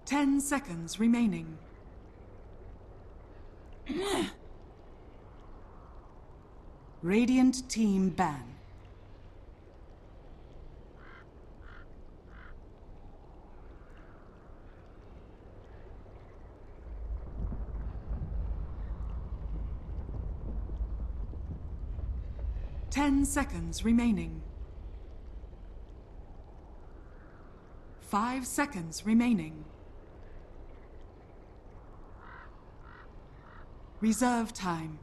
10 seconds remaining. Radiant team ban. Ten seconds remaining. 5 seconds remaining. Reserve time.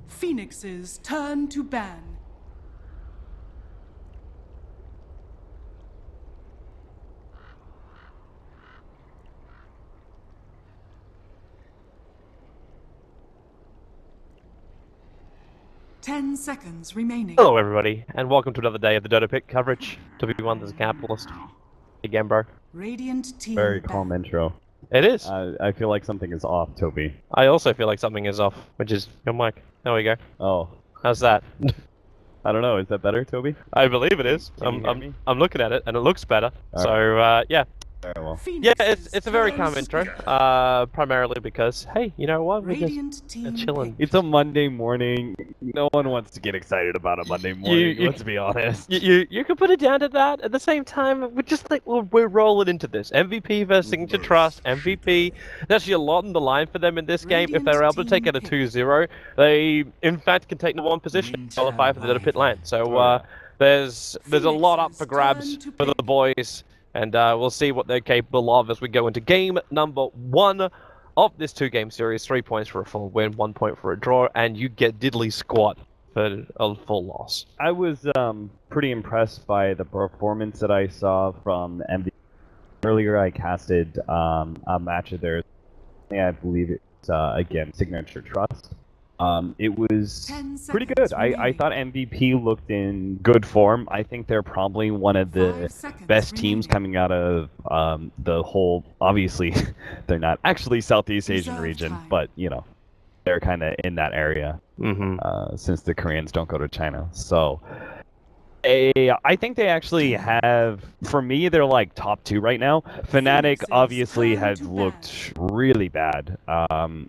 Phoenix's turn to ban. Ten seconds remaining. Hello everybody, and welcome to another day of the Dota Pit coverage. W1 is a capitalist. Again, bro. Radiant team Very ban. calm intro. It is. I feel like something is off, Toby. I also feel like something is off, which is your mic. There we go. Oh. How's that? I don't know, is that better, Toby? I believe it is. Can you hear me? I'm looking at it, and it looks better. All So, yeah. Very well. Yeah, it's a very calm intro. Primarily because, hey, you know what? We're Radiant just team chilling. It's a Monday morning. No one wants to get excited about a Monday morning, let's be honest. You could put it down to that. At the same time, we're just like, we're rolling into this. MVP versus Signature Trust. MVP. There's actually a lot on the line for them in this game. If they're able to take it a 2-0, they, in fact, can take the one position, qualify for the Dota Pit Lane. So, there's a lot up for grabs for the boys. And we'll see what they're capable of as we go into game number 1 of this 2-game series. 3 points for a full win, 1 point for a draw, and you get diddly squat for a full loss. I was pretty impressed by the performance that I saw from MVP. Earlier I casted a match of theirs. I believe it's, again, Signature Trust. It was pretty good. I thought MVP looked in good form. I think they're probably one of the best teams coming out of the whole, obviously, they're not actually Southeast Asian region, but, you know, they're kind of in that area since the Koreans don't go to China. So I think they actually have, for me, they're like top 2 right now. Fnatic obviously has looked really bad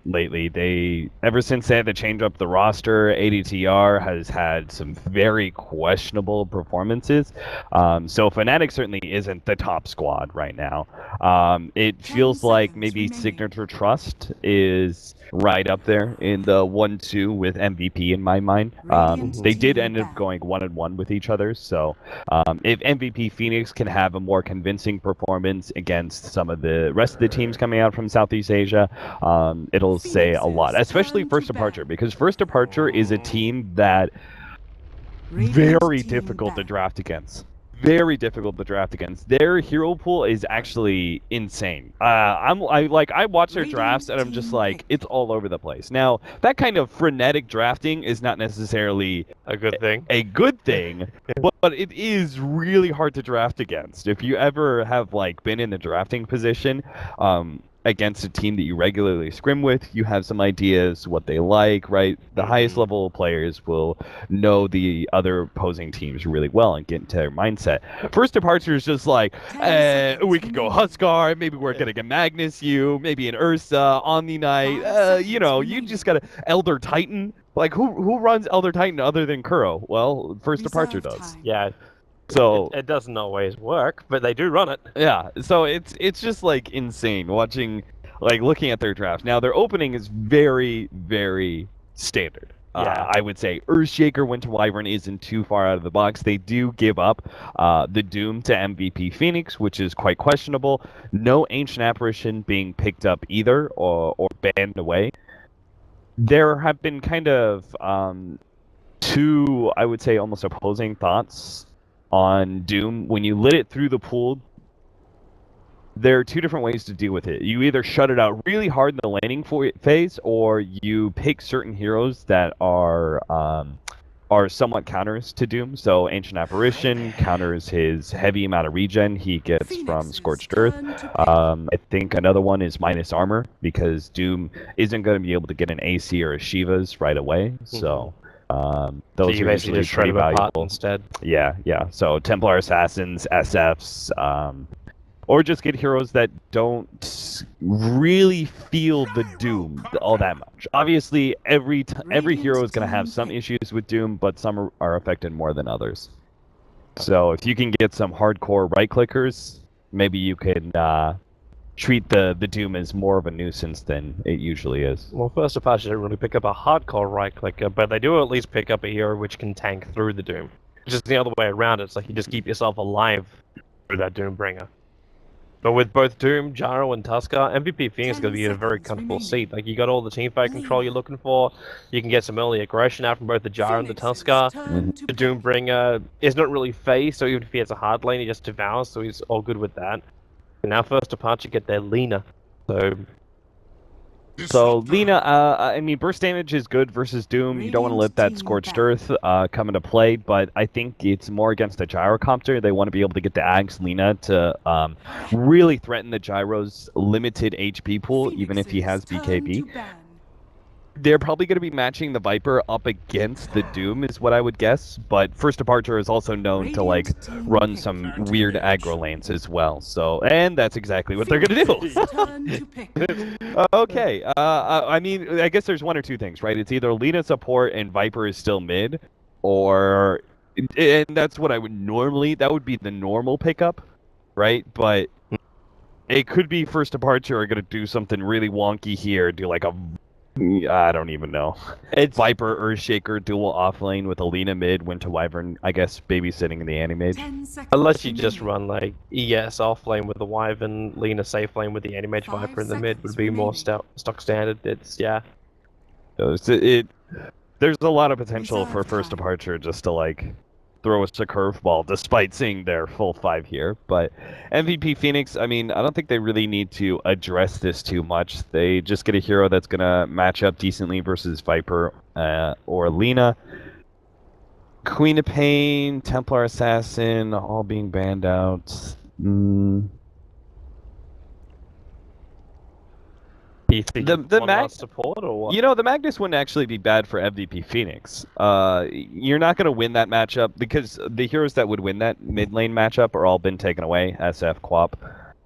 lately. Ever since they had to change up the roster, ADTR has had some very questionable performances. So Fnatic certainly isn't the top squad right now. It feels like maybe Signature Trust is right up there in the 1-2 with MVP in my mind. They did end up going 1-1 with each other. So if MVP Phoenix can have a more convincing performance against some of the rest of the teams coming out from Southeast Asia, it'll say a lot, especially First Departure, because First Departure is a team that very difficult to draft against. Very difficult to draft against. Their hero pool is actually insane. I watch their drafts and I'm just like, it's all over the place. Now, that kind of frenetic drafting is not necessarily a good thing, but it is really hard to draft against. If you ever have like been in the drafting position, against a team that you regularly scrim with, you have some ideas what they like, right? The highest level players will know the other opposing teams really well and get into their mindset. First Departure is just like, we could go Huskar, maybe we're gonna get Magnus U, maybe an Ursa, Omni Knight, you know, you just gotta Elder Titan. Like, who runs Elder Titan other than Kuro? Well, First Departure does. Yeah. So it doesn't always work, but they do run it. Yeah, so it's just like insane watching, like looking at their draft. Now their opening is very, very standard. Yeah. I would say Earthshaker Winter Wyvern isn't too far out of the box. They do give up the Doom to MVP Phoenix, which is quite questionable. No Ancient Apparition being picked up either or banned away. There have been kind of two, I would say, almost opposing thoughts on Doom. When you lit it through the pool, there are 2 different ways to deal with it. You either shut it out really hard in the laning phase, or you pick certain heroes that are are somewhat counters to Doom. So Ancient Apparition counters his heavy amount of regen he gets from Phoenix's Scorched Earth. turn to pick. I think another one is minus armor, because Doom isn't going to be able to get an AC or a Shiva's right away. So those So you are basically usually just shred pretty them apart valuable. instead. Yeah, yeah. So Templar Assassins, SFs, or just get heroes that don't really feel the Doom all that much. Obviously, every hero is going to have some issues with Doom, but some are affected more than others. So if you can get some hardcore right clickers, maybe you can treat the Doom as more of a nuisance than it usually is. Well, first of all, they don't really pick up a hardcore right clicker, but they do at least pick up a hero which can tank through the Doom. It's just the other way around. It's like you just keep yourself alive through that Doombringer. But with both Doom, Gyro, and Tusker, MVP Phoenix is going to be in a very comfortable seat. Like, you got all the teamfight control you're looking for. You can get some early aggression out from both the Gyro and the Tusker. The Doombringer is not really phased, so even if he has a hard lane, he just devours, so he's all good with that. And now first departure get their Lina. So Lina, I mean, burst damage is good versus Doom. You don't want to let that Scorched Earth come into play, but I think it's more against the Gyrocopter. They want to be able to get the Axe Lina to really threaten the Gyro's limited HP pool, even if he has BKB. They're probably going to be matching the Viper up against the Doom, is what I would guess. But First Departure is also known to like run some weird aggro lanes as well. So, and that's exactly what they're going to do. Okay. I mean, I guess there's one or two things, right? It's either Lina support and Viper is still mid, or and that's what I would normally. That would be the normal pickup, right? But it could be First Departure are going to do something really wonky here, do like a I don't even know. It's Viper, Earthshaker, dual offlane with Alina mid, Winter Wyvern, I guess, babysitting in the Animage. Unless you just run like ES offlane with the Wyvern, Lina safe lane with the Animage Viper in the mid would be more stock standard. It's, yeah. There's a lot of potential for First Departure just to like throw us a curveball despite seeing their full 5 here. But MVP Phoenix, I mean, I don't think they really need to address this too much. They just get a hero that's going to match up decently versus Viper or Lina. Queen of Pain, Templar Assassin, all being banned out. The support or what? You know, the Magnus wouldn't actually be bad for MVP Phoenix. You're not going to win that matchup because the heroes that would win that mid lane matchup are all been taken away. SF, Quap.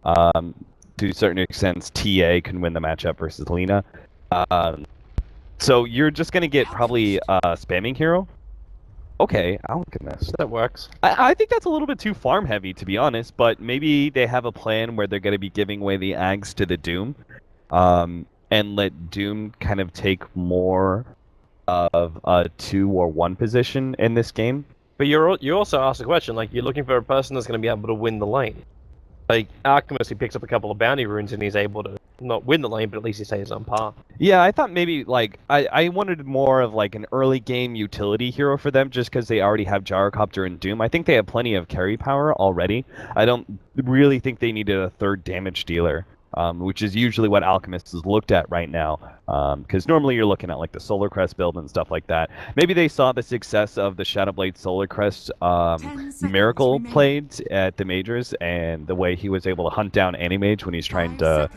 To a certain extent, TA can win the matchup versus Lina. So you're just going to get probably a spamming hero. Okay, Alchemist. That works. I think that's a little bit too farm heavy, to be honest, but maybe they have a plan where they're going to be giving away the Ags to the Doom. And let Doom kind of take more of a 2 or 1 position in this game. But you also asked the question, like, you're looking for a person that's going to be able to win the lane. Like, Alchemist, he picks up a couple of bounty runes and he's able to not win the lane, but at least he stays on par. Yeah, I thought maybe, like, I wanted more of, like, an early game utility hero for them just because they already have Gyrocopter and Doom. I think they have plenty of carry power already. I don't really think they needed a 3rd damage dealer. Which is usually what Alchemist is looked at right now, because normally you're looking at like the Solar Crest build and stuff like that. Maybe they saw the success of the Shadowblade Solar Crest Miracle played at the majors, and the way he was able to hunt down Animage when he's trying to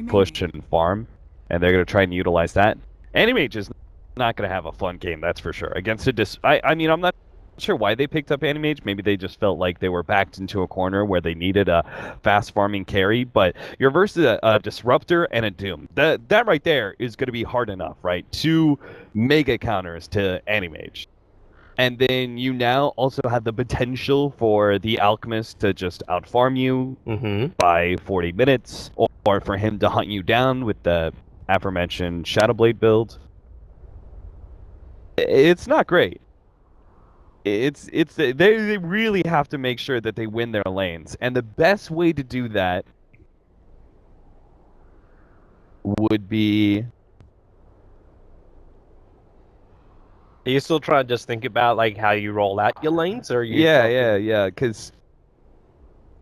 push and farm, and they're going to try and utilize that. Animage is not going to have a fun game, that's for sure. Against a I mean, I'm not sure why they picked up Animage. Maybe they just felt like they were backed into a corner where they needed a fast farming carry, but you're versus a Disruptor and a Doom. That right there is going to be hard enough, right? 2 mega counters to Animage. And then you now also have the potential for the Alchemist to just outfarm you by 40 minutes, or for him to hunt you down with the aforementioned Shadowblade build. It's not great. They really have to make sure that they win their lanes, and the best way to do that would be. Are you still trying to just think about like how you roll out your lanes, or are you? Yeah. Because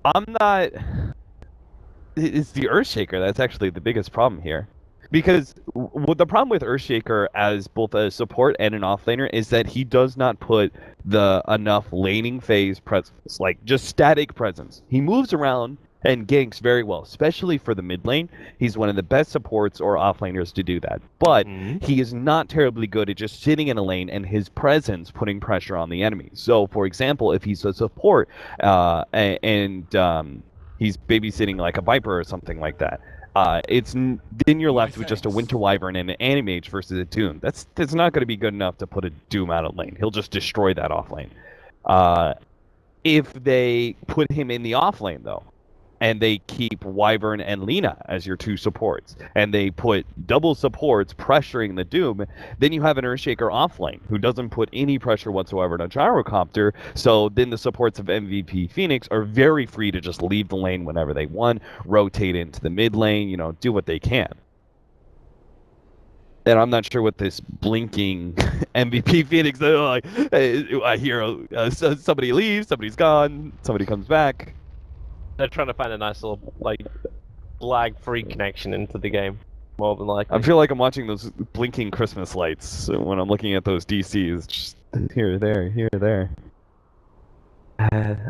I'm not. It's the Earthshaker that's actually the biggest problem here. Because the problem with Earthshaker as both a support and an offlaner is that he does not put the enough laning phase presence, like just static presence. He moves around and ganks very well, especially for the mid lane. He's one of the best supports or offlaners to do that. But he is not terribly good at just sitting in a lane and his presence putting pressure on the enemy. So, for example, if he's a support and he's babysitting like a Viper or something like that, then you're left with just a Winter Wyvern and an Animage versus a Doom. That's not going to be good enough to put a Doom out of lane. He'll just destroy that off lane. If they put him in the off lane, though, and they keep Wyvern and Lina as your two supports, and they put double supports pressuring the Doom, then you have an Earthshaker offlane who doesn't put any pressure whatsoever on a Gyrocopter, so then the supports of MVP Phoenix are very free to just leave the lane whenever they want, rotate into the mid lane, do what they can. And I'm not sure what this blinking MVP Phoenix, I hear somebody leaves, somebody's gone, somebody comes back. They're trying to find a nice little, lag-free connection into the game, more than likely. I feel like I'm watching those blinking Christmas lights when I'm looking at those DCs. Just here, there.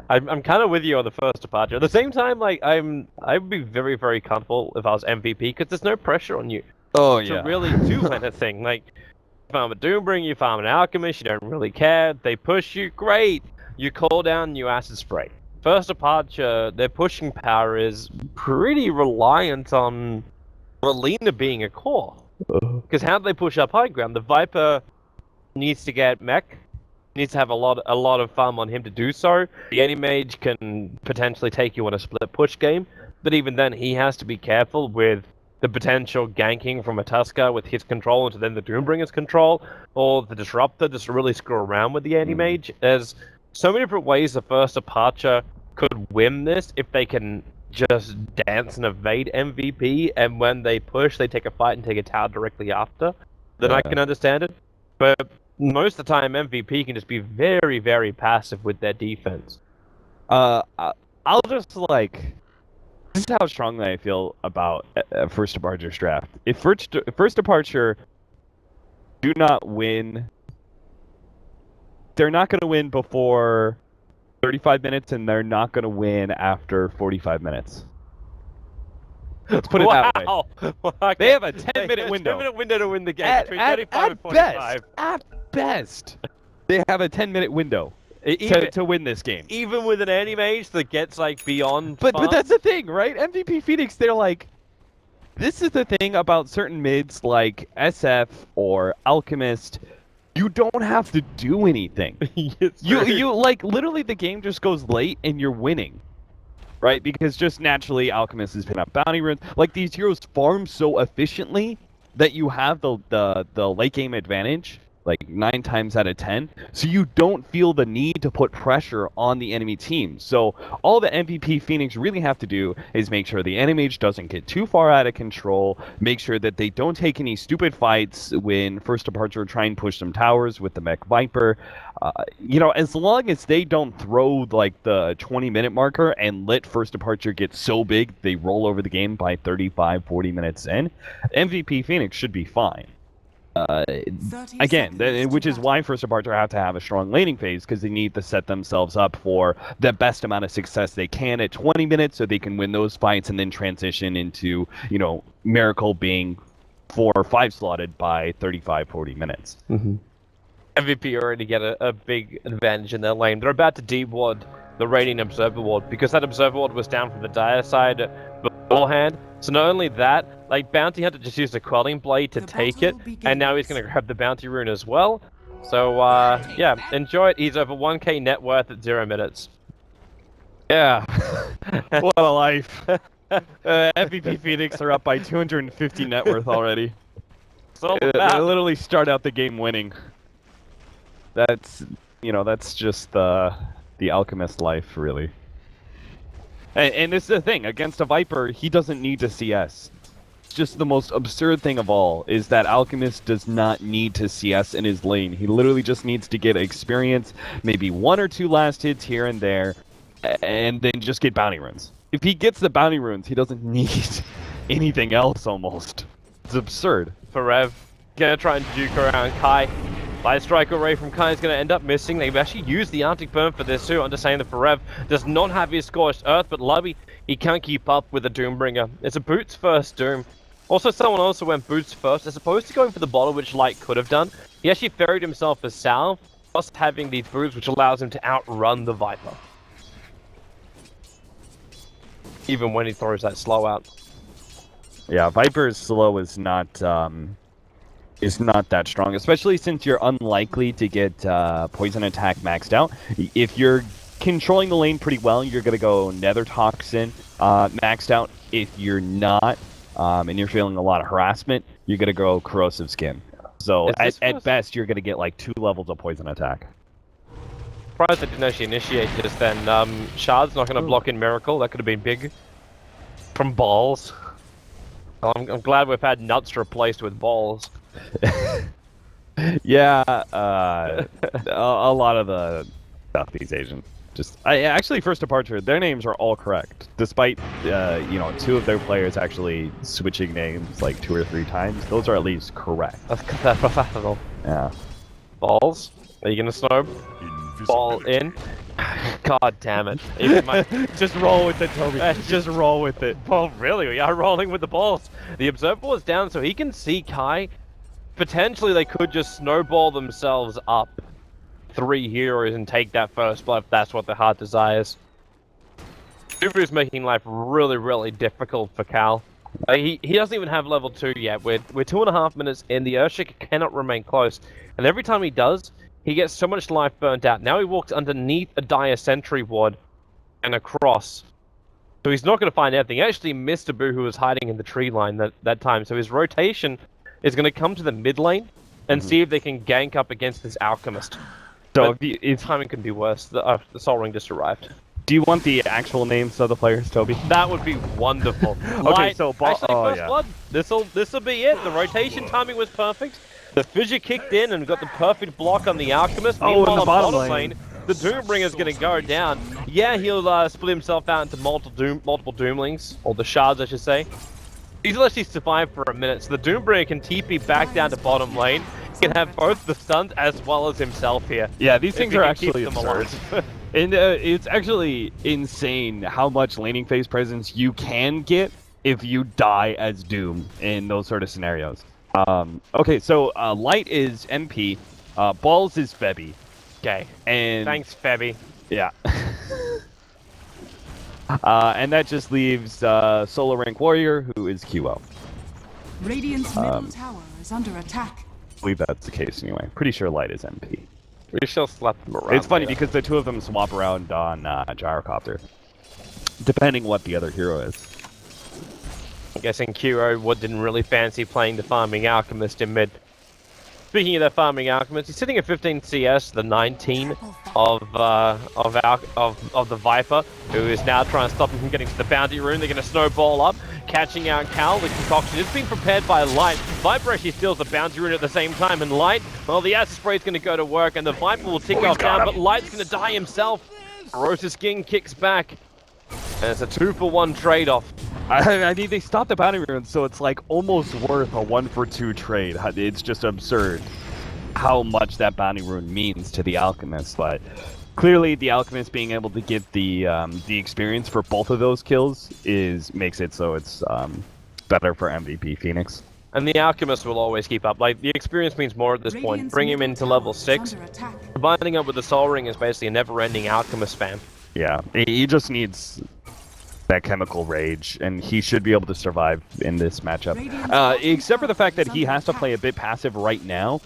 I'm kind of with you on the first departure. At the same time, I'd be very, very comfortable if I was MVP, because there's no pressure on you to really do anything. Like, you farm a Doombringer, you farm an Alchemist, you don't really care. They push you, great. You call down, you Acid Spray. First departure, their pushing power is pretty reliant on Lina being a core. Because how do they push up high ground? The Viper needs to get mech, needs to have a lot of farm on him to do so. The Animage can potentially take you on a split push game, but even then he has to be careful with the potential ganking from a Tusker with his control into then the Doombringer's control, or the Disruptor just really screw around with the Animage. There's so many different ways the first departure could win this if they can just dance and evade MVP, and when they push, they take a fight and take a tower directly after. Then I can understand it. But most of the time, MVP can just be very, very passive with their defense. I'll just this is how strongly I feel about first departure draft. If first departure do not win, they're not going to win before 35 minutes, and they're not going to win after 45 45 Let's put it that way. Okay. They have a 10-minute window. 10-minute window to win the game. Between 35 and 45. At best, they have a 10-minute window to win this game. Even with an Animage that gets beyond. But that's the thing, right? MVP Phoenix, they're this is the thing about certain mids like SF or Alchemist. You don't have to do anything. You literally the game just goes late and you're winning. Right? Because just naturally Alchemist has been up bounty runes. These heroes farm so efficiently that you have the late game advantage 9 times out of 10. So you don't feel the need to put pressure on the enemy team. So all the MVP Phoenix really have to do is make sure the Animage doesn't get too far out of control, make sure that they don't take any stupid fights when first departure try and push some towers with the Mech Viper. As long as they don't throw the 20-minute marker and let first departure get so big they roll over the game by 35-40 minutes in, MVP Phoenix should be fine. Again, which is why first departure have to have a strong laning phase, because they need to set themselves up for the best amount of success they can at 20 minutes so they can win those fights and then transition into, Miracle being 4 or 5 slotted by 35-40 minutes. MVP already get a big advantage in their lane. They're about to deward the Radiant Observer Ward, because that Observer Ward was down from the Dire side beforehand. So not only that, Bounty Hunter just used a Quelling Blade to take it, and now he's going to grab the Bounty Rune as well. So, yeah, enjoy it. He's over 1k net worth at 0 minutes. Yeah. What a life. MVP Phoenix are up by 250 net worth already. They literally start out the game winning. That's just the Alchemist life, really. And this is the thing, against a Viper, he doesn't need to CS. It's just the most absurd thing of all, is that Alchemist does not need to CS in his lane. He literally just needs to get experience, maybe 1 or 2 last hits here and there, and then just get bounty runes. If he gets the bounty runes, he doesn't need anything else, almost. It's absurd. Forev gonna try and juke around Kai. Light Strike Array from Kai is going to end up missing. They've actually used the Arctic Burn for this too. Understanding that Forev does not have his Scorched Earth, but Lubby, he can't keep up with the Doombringer. It's a Boots first Doom. Also, someone also went Boots first, as opposed to going for the bottle, which Light could have done. He actually ferried himself a Salve, plus having these Boots, which allows him to outrun the Viper. Even when he throws that slow out. Yeah, Viper's slow is not that strong, especially since you're unlikely to get poison attack maxed out. If you're controlling the lane pretty well, you're going to go Nether Toxin maxed out. If you're not, and you're feeling a lot of harassment, you're going to go Corrosive Skin. So at best, you're going to get like 2 levels of poison attack. Surprised they didn't actually initiate this then. Shard's not going to block in Miracle. That could have been big. From Balls. I'm glad we've had Nuts replaced with Balls. Yeah, a lot of the Southeast Asian. Actually, First Departure, their names are all correct, despite 2 of their players actually switching names like 2 or 3 times. Those are at least correct. That's because they're professional. Yeah. Balls? Are you gonna snow? Ball in? God damn it. Even Just roll with it, Toby. Just roll with it. Well, really, we are rolling with the balls. The Observable is down, so he can see Kai. Potentially, they could just snowball themselves up 3 heroes and take that first blood if that's what their heart desires. Subaru's making life really, really difficult for Cal. He doesn't even have level 2 yet. We're 2.5 minutes in. The Earthshaker cannot remain close. And every time he does, he gets so much life burnt out. Now he walks underneath a dire sentry ward and across. So he's not going to find anything. He actually missed a Boo who was hiding in the tree line that time. So his rotation is going to come to the mid lane and see if they can gank up against this Alchemist. So if timing can be worse. The Sol Ring just arrived. Do you want the actual names of the players, Toby? That would be wonderful. Okay, so actually, first blood. This'll be it. The rotation timing was perfect. The fissure kicked in and got the perfect block on the Alchemist. Meanwhile, in the bottom lane, the Doombringer's going to go down. Yeah, he'll split himself out into multiple Doomlings, or the Shards, I should say. He'll actually survive for a minute, so the Doombringer can TP back down to bottom lane. He can have both the stuns as well as himself here. Yeah, these things are actually absurd. And it's actually insane how much laning phase presence you can get if you die as Doom in those sort of scenarios. Okay, so Light is MP, Balls is Febby. Okay. And thanks, Febby. Yeah. And that just leaves Solo Rank Warrior, who is QO. Radiant's middle tower is under attack. I believe that's the case anyway. Pretty sure Light is MP. We shall slap them around. It's funny because the 2 of them swap around on Gyrocopter, depending what the other hero is. I'm guessing QO didn't really fancy playing the Farming Alchemist in mid. Speaking of the Farming Alchemist, he's sitting at 15 CS, the 19 of the Viper, who is now trying to stop him from getting to the Bounty Rune. They're going to snowball up, catching out Cal. The concoction is being prepared by Light. Viper actually steals the Bounty Rune at the same time, and Light, well, the Acid Spray is going to go to work, and the Viper will tick off down, but Light's going to die himself. Rosa's Skin kicks back, and it's a 2-for-1 trade-off. I mean, they stopped the bounty rune, so it's like almost worth a 1-for-2 trade. It's just absurd how much that bounty rune means to the Alchemist. But clearly, the Alchemist being able to get the experience for both of those kills makes it so it's better for MVP Phoenix. And the Alchemist will always keep up. Like, the experience means more at this point. Bring him into level 6. Combining up with the Soul Ring is basically a never-ending Alchemist spam. Yeah, he just needs that chemical rage, and he should be able to survive in this matchup. Except for the fact that he has to play a bit passive right now.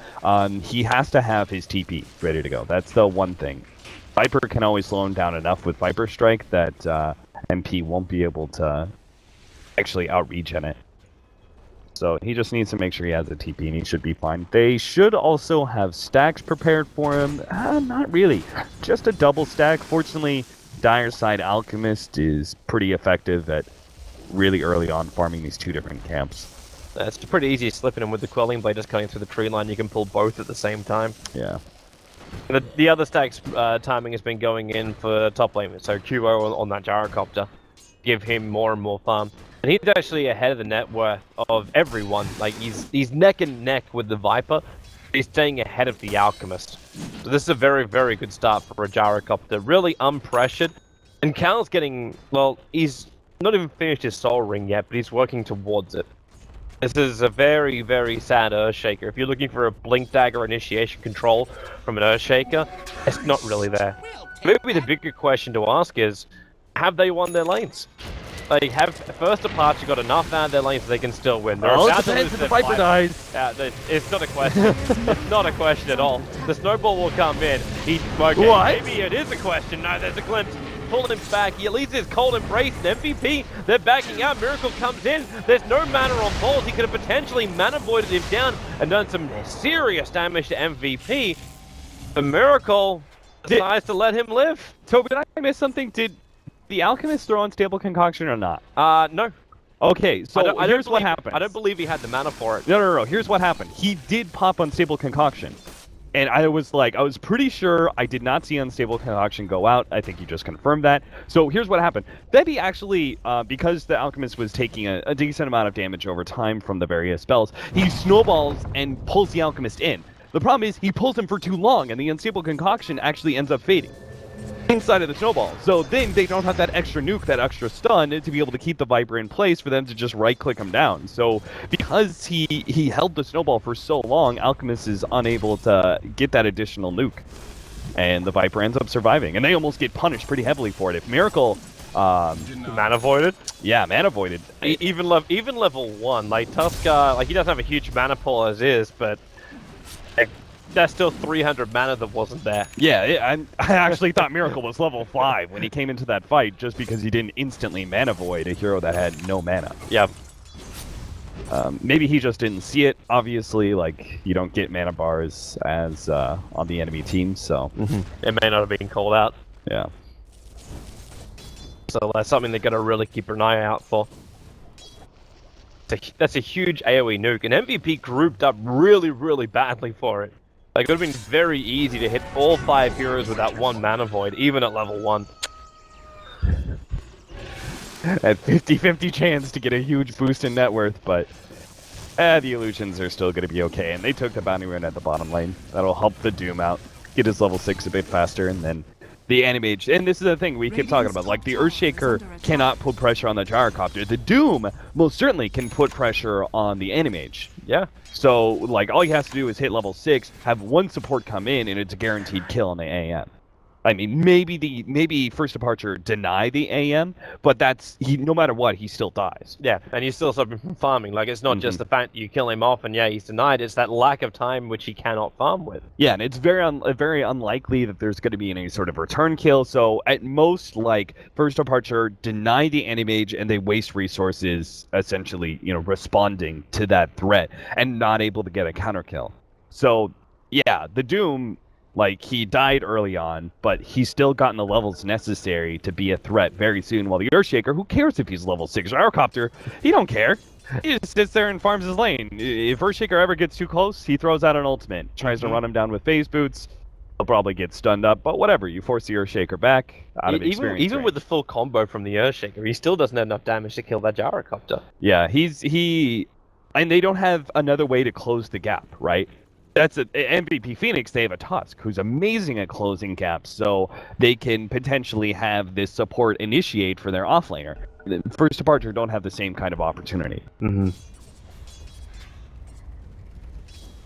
He has to have his TP ready to go. That's the one thing. Viper can always slow him down enough with Viper Strike that MP won't be able to actually out-regen it. So he just needs to make sure he has a TP, and he should be fine. They should also have stacks prepared for him. Not really. Just a double stack. Fortunately, Dire Side Alchemist is pretty effective at really early on farming these 2 different camps. It's pretty easy slipping him with the Quelling Blade just cutting through the tree line. You can pull both at the same time. Yeah. The other stack's timing has been going in for top lane, so QO on that Gyrocopter. Give him more and more farm. And he's actually ahead of the net worth of everyone. Like, he's neck and neck with the Viper. He's staying ahead of the Alchemist. So this is a very, very good start for a Gyrocopter. Really unpressured. And Cal's getting, well, he's not even finished his Soul Ring yet, but he's working towards it. This is a very, very sad Earthshaker. If you're looking for a Blink Dagger initiation control from an Earthshaker, it's not really there. Maybe the bigger question to ask is, have they won their lanes? Like, have First Departure got enough out of their lanes so they can still win? Well, it depends if the Viper dies. It's not a question. It's not a question at all. The snowball will come in. Okay, what? Maybe it is a question. No, there's a glimpse. Pull him back. He at least is cold embrace. And MVP, they're backing out. Miracle comes in. There's no mana on balls. He could have potentially mana voided him down and done some serious damage to MVP. But Miracle decides to let him live. Toby, did I miss something? Did the Alchemist throw Unstable Concoction or not? No. Okay, so here's what happened. I don't believe he had the mana for it. No. Here's what happened. He did pop Unstable Concoction. And I was pretty sure I did not see Unstable Concoction go out. I think you just confirmed that. So here's what happened. Then he actually, because the Alchemist was taking a decent amount of damage over time from the various spells, he snowballs and pulls the Alchemist in. The problem is he pulls him for too long, and the Unstable Concoction actually ends up fading inside of the snowball. So then they don't have that extra nuke, that extra stun, to be able to keep the Viper in place for them to just right-click him down. So because he held the snowball for so long, Alchemist is unable to get that additional nuke. And the Viper ends up surviving. And they almost get punished pretty heavily for it. If Miracle... mana voided? Yeah, mana voided. Even level 1, like Tusker, like he doesn't have a huge mana pool as is, but... That's still 300 mana that wasn't there. Yeah, I actually thought Miracle was level 5 when he came into that fight, just because he didn't instantly mana void a hero that had no mana. Yeah. Maybe he just didn't see it. Obviously, like, you don't get mana bars as on the enemy team, so... It may not have been called out. Yeah. So that's something they're going to really keep an eye out for. That's a huge AoE nuke, and MVP grouped up really, really badly for it. Like, it would have been very easy to hit all 5 heroes with that one mana void, even at level 1. At 50-50 chance to get a huge boost in net worth, but the Illusions are still going to be okay, and they took the bounty run at the bottom lane. That'll help the Doom out, get his level 6 a bit faster, and then the Animage. And this is the thing we keep talking about, like, the Earthshaker cannot put pressure on the Gyrocopter. The Doom most certainly can put pressure on the Animage. Yeah. So, like, all he has to do is hit level 6, have one support come in, and it's a guaranteed kill on the AM. I mean, maybe First Departure deny the AM, but no matter what, he still dies. Yeah, and he's still suffering from farming. Like, it's not just the fact that you kill him off and yeah, he's denied. It's that lack of time which he cannot farm with. Yeah, and it's very unlikely that there's going to be any sort of return kill. So at most, like, First Departure deny the Animage and they waste resources, essentially, responding to that threat and not able to get a counter kill. So yeah, the Doom. Like, he died early on, but he's still gotten the levels necessary to be a threat very soon, while the Earthshaker, who cares if he's level 6? Gyrocopter, he don't care. He just sits there and farms his lane. If Earthshaker ever gets too close, he throws out an ultimate, tries to run him down with phase boots. He'll probably get stunned up, but whatever, you force the Earthshaker back out of experience Even with the full combo from the Earthshaker, he still doesn't have enough damage to kill that Gyrocopter. Yeah, and they don't have another way to close the gap, right? That's MVP Phoenix. They have a Tusk who's amazing at closing gaps, so they can potentially have this support initiate for their offlaner. First Departure don't have the same kind of opportunity.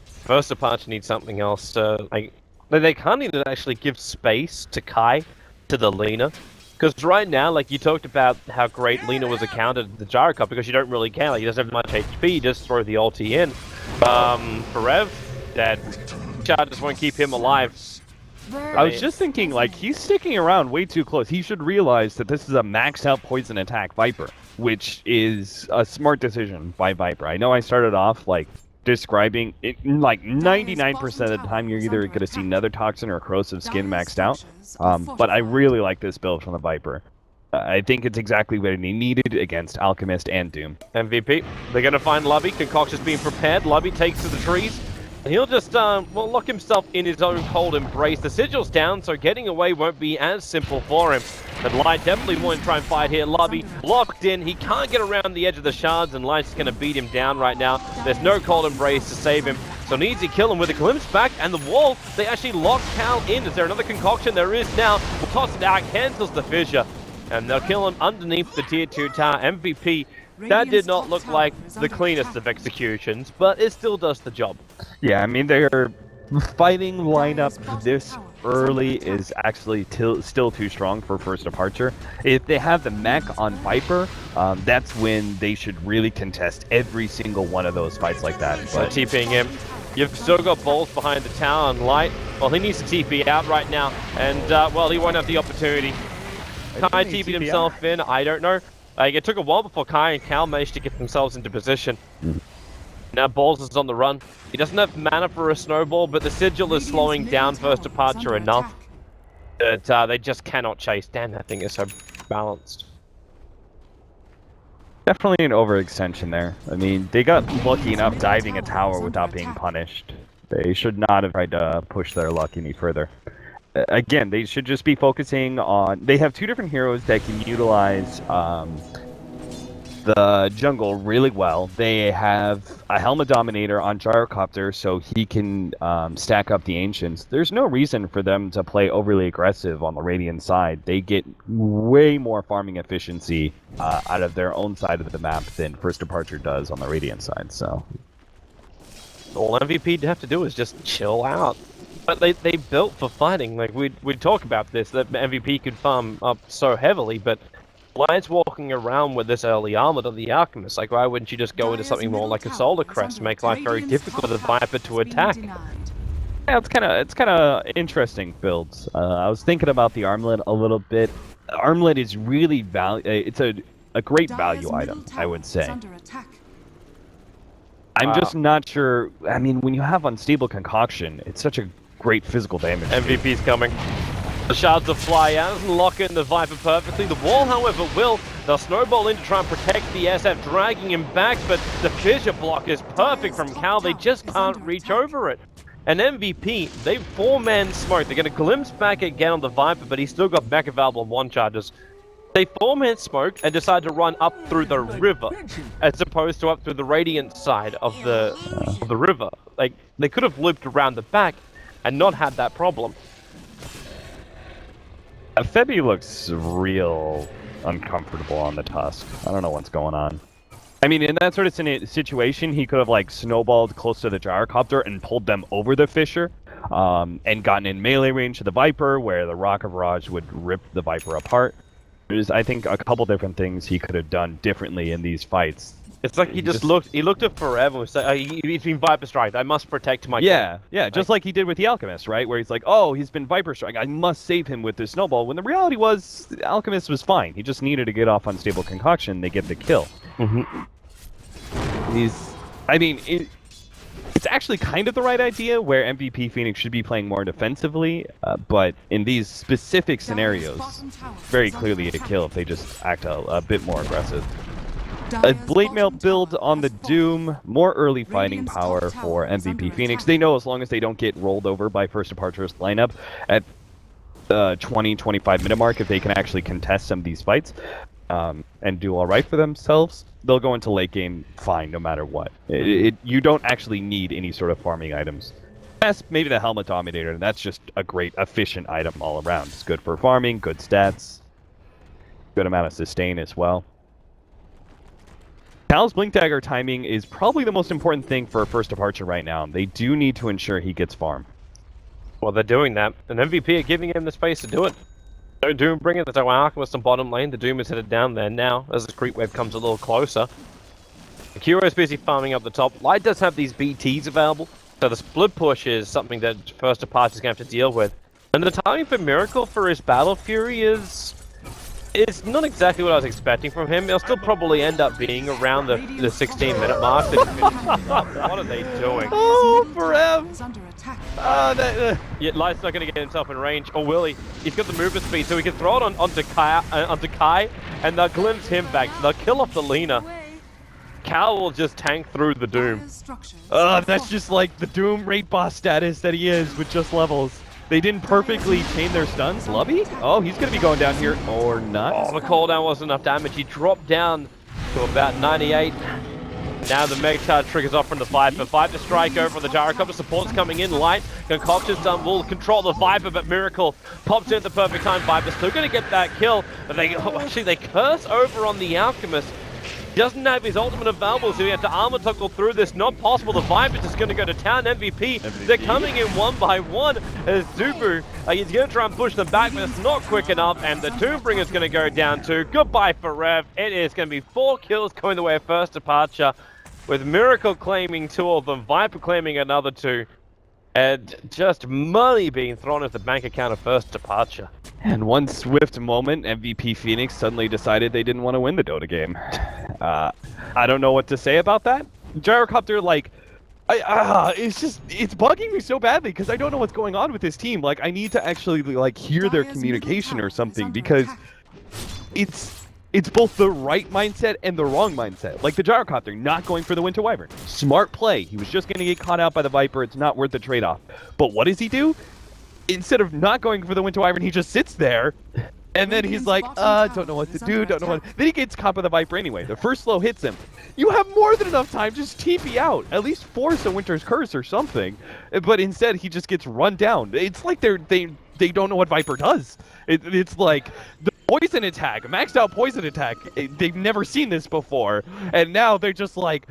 First Departure needs something else. They can't even actually give space to Kai, to the Lina. Because right now, like, you talked about how great Lina was accounted the Gyrocopter, because you don't really care. Like, he doesn't have much HP, you just throw the ulti in. For Rev, dead. Just won't keep him alive. I was just thinking, like, he's sticking around way too close. He should realize that this is a maxed out poison attack Viper, which is a smart decision by Viper. I know I started off, like, describing it, like, 99% of the time you're either going to see Nether Toxin or Corrosive Skin maxed out. But I really like this build from the Viper. I think it's exactly what he needed against Alchemist and Doom. MVP, they're going to find Lubby. Concoction's being prepared. Lubby takes to the trees. He'll just, well, lock himself in his own cold embrace. The sigil's down, so getting away won't be as simple for him. But Light definitely won't try and fight here. Lubby locked in. He can't get around the edge of the shards, and Light's going to beat him down right now. There's no cold embrace to save him. So an easy kill, and with a glimpse back and the wall, they actually lock Cal in. Is there another concoction? There is now. We'll toss it out, cancels the fissure. And they'll kill him underneath the tier 2 tower. MVP. That did not look like the cleanest of executions, but it still does the job. Yeah, I mean, their fighting lineup this early is actually still too strong for first departure. If they have the mech on Viper, that's when they should really contest every single one of those fights like that. But TPing him. You've still got balls behind the tower and Light. Well, he needs to TP out right now, and, well, he won't have the opportunity. Kai TP'd himself in, I don't know. It took a while before Kai and Cal managed to get themselves into position. Now Balls is on the run. He doesn't have mana for a snowball, but the sigil is slowing down first departure enough that they just cannot chase. Damn, that thing is so balanced. Definitely an overextension there. I mean, they got lucky enough diving a tower without being punished. They should not have tried to push their luck any further. Again, they should just be focusing on... They have two different heroes that can utilize the jungle really well. They have a Helmet Dominator on Gyrocopter, so he can stack up the Ancients. There's no reason for them to play overly aggressive on the Radiant side. They get way more farming efficiency out of their own side of the map than First Departure does on the Radiant side, so... All MVP'd have to do is just chill out. But they built for fighting. Like, we'd talk about this, that MVP could farm up so heavily, but Light's walking around with this early armor on the Alchemist. Like, why wouldn't you just go into something more like a Solar Crest, make life very difficult for the Viper to attack? Yeah, it's kind of interesting builds. I was thinking about the armlet a little bit. Armlet is really it's a great value item, I would say. I'm just not sure. I mean, when you have Unstable Concoction, it's such a great physical damage. MVP's coming. The shards will fly out and lock in the Viper perfectly. The wall, however, will. They'll snowball in to try and protect the SF, dragging him back, but the fissure block is perfect from Cal. They just can't reach over it. And MVP, they 4-man smoke. They're going to glimpse back again on the Viper, but he's still got back available on 1 charges. They 4-man smoke and decide to run up through the river, as opposed to up through the Radiant side of the river. Like, they could have looped around the back and not had that problem. Febi looks real uncomfortable on the Tusk. I don't know what's going on. I mean, in that sort of situation, he could have, like, snowballed close to the Gyrocopter and pulled them over the fissure, and gotten in melee range to the Viper, where the Rocket Barrage would rip the Viper apart. There's, I think, a couple different things he could have done differently in these fights. It's like he looked at forever and said, he's been Viper Strike, I must protect my Yeah, just like he did with the Alchemist, right? Where he's like, oh, he's been Viper Strike, I must save him with this snowball. When the reality was, the Alchemist was fine. He just needed to get off Unstable Concoction, they get the kill. I mean, it's actually kind of the right idea where MVP Phoenix should be playing more defensively, but in these specific scenarios, very clearly a kill if they just act a bit more aggressive. A Blade Mail build on the Doom, more early fighting power for MVP Phoenix. They know as long as they don't get rolled over by First Departure's lineup at 20-25 minute mark, if they can actually contest some of these fights and do all right for themselves, they'll go into late game fine no matter what. You don't actually need any sort of farming items. Yes, maybe the Helmet Dominator, and that's just a great efficient item all around. It's good for farming, good stats, good amount of sustain as well. Cal's Blink Dagger timing is probably the most important thing for First Departure right now. They do need to ensure he gets farm. Well, they're doing that, and MVP are giving him the space to do it. So Doom bringing the Alchemist on bottom lane. The Doom is headed down there now as the creep wave comes a little closer. Akiro is busy farming up the top. Light does have these BTs available, so the split push is something that First Departure is going to have to deal with. And the timing for Miracle for his Battle Fury is not exactly what I was expecting from him. He'll still probably end up being around the 16-minute mark. What are they doing? Oh, forever! Yeah, Light's not going to get himself in range, or will he? He's got the movement speed, so he can throw it onto Kai, and they'll glimpse him back. They'll kill off the Lina. Cal will just tank through the Doom. Dire's structures That's just like the Doom rate boss status that he is with just levels. They didn't perfectly chain their stuns. Lubby? Oh, he's going to be going down here or not. Oh, the cooldown wasn't enough damage. He dropped down to about 98. Now the Mega Charge triggers off from the Viper. Viper strike over the Gyrocopter. Support's coming in. Light. Concoction's done. Will control the Viper, but Miracle pops in at the perfect time. Viper's still going to get that kill. But they curse over on the Alchemist. Doesn't have his ultimate available, so he had to armor toggle through this. Not possible. The Viper's just going to go to town. MVP. They're coming in one by one as Zubu. He's going to try and push them back, but it's not quick enough. And the Doombringer's going to go down too. Goodbye for Rev. It is going to be 4 kills going the way of First Departure, with Miracle claiming 2 of them, Viper claiming another 2. And just money being thrown at the bank account of First Departure. And one swift moment, MVP Phoenix suddenly decided they didn't want to win the Dota game. I don't know what to say about that. Gyrocopter, like, it's bugging me so badly because I don't know what's going on with this team. Like, I need to actually, like, hear their communication or something because it's both the right mindset and the wrong mindset. Like the Gyrocopter not going for the Winter Wyvern. Smart play. He was just going to get caught out by the Viper. It's not worth the trade-off. But what does he do? Instead of not going for the Winter Wyvern, he just sits there. And then he's like, don't know what to do, don't know what... Then he gets caught by the Viper anyway. The first slow hits him. You have more than enough time, just TP out. At least force a Winter's Curse or something. But instead, he just gets run down. It's like they don't know what Viper does. It's like the poison attack, maxed out poison attack. They've never seen this before. And now they're just like,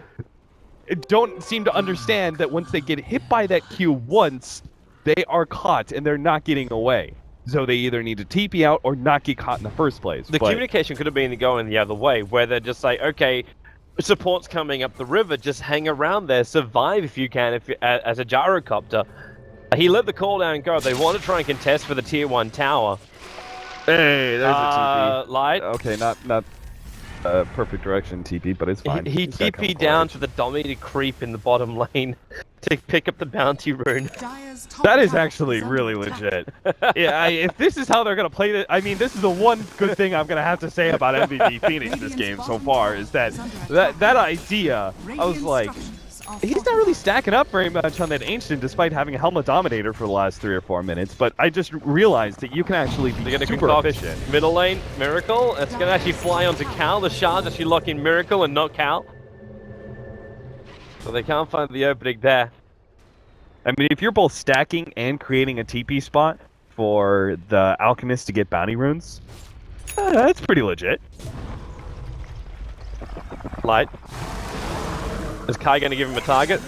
don't seem to understand that once they get hit by that Q once, they are caught and they're not getting away. So they either need to TP out or not get caught in the first place. The communication could have been going the other way, where they're just like, okay, support's coming up the river, just hang around there, survive if you can, as a Gyrocopter. He let the call down go. They want to try and contest for the tier 1 tower. Hey, there's a TP. Light. Okay, not perfect direction TP, but it's fine. He TP down to the dominated creep in the bottom lane to pick up the bounty rune. That is actually really legit. Yeah, if this is how they're going to play it, I mean, this is the one good thing I'm going to have to say about MVP Phoenix this game so far, is that idea, I was like, he's not really stacking up very much on that Ancient despite having a Helmet Dominator for the last 3 or 4 minutes, but I just realized that you can actually be super efficient. Middle lane, Miracle. It's going to actually fly onto Cal. The shards actually lock in Miracle and not Cal. So they can't find the opening there. I mean, if you're both stacking and creating a TP spot for the Alchemist to get bounty runes, that's pretty legit. Light. Is Kai going to give him a target?